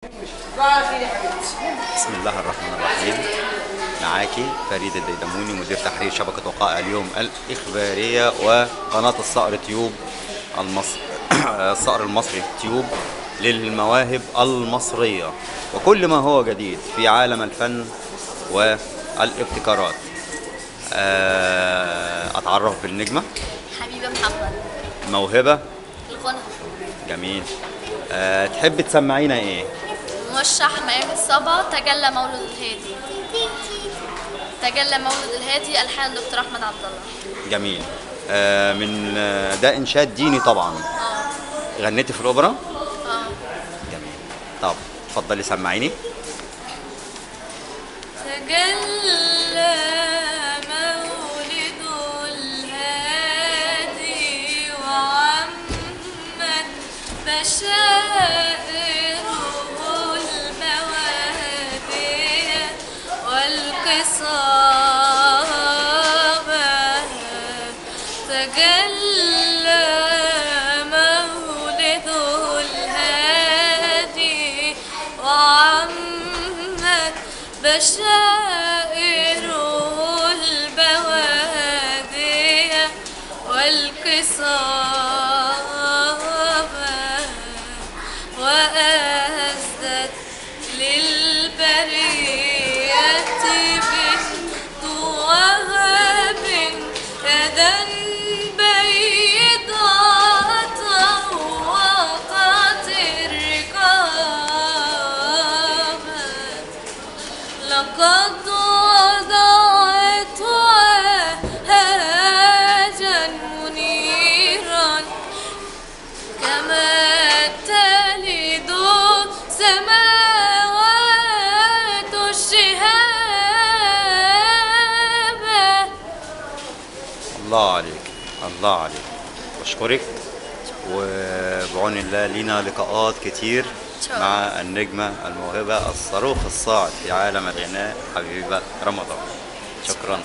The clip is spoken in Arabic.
بسم الله الرحمن الرحيم. معاكي فريد الديدموني، مدير تحرير شبكة وقائع اليوم الإخبارية وقناة الصقر تيوب المصري. الصقر المصري تيوب للمواهب المصرية وكل ما هو جديد في عالم الفن والابتكارات. أتعرف بالنجمة حبيبة محمد. موهبة الغنى. جميل. تحب تسمعينا ايه؟ مرشح مقام الصبا، تجلى مولد الهادي. تجلى مولد الهادي ألحان دكتور أحمد عبد الله. جميل. من ده إنشاد ديني طبعا. غنيتي في الأوبرا؟ جميل. طب اتفضلي سمعيني. تجلى مولد الهادي وعمت بشائره الموادية والقصابة. تجلى مولد الهادي وعمت بشائره البوادية والقصابة، وأسدت للبرية بنت وهب يدا بيضاء طوقت الرقابة. لقد وضعت وهاجا منيرا كما تلد سماوات الشهاب. الله عليك، الله عليك، بشكرك. وبعون الله لينا لقاءات كتير مع النجمة الموهبة الصاروخ الصاعد في عالم الغناء حبيبة رمضان. شكرا.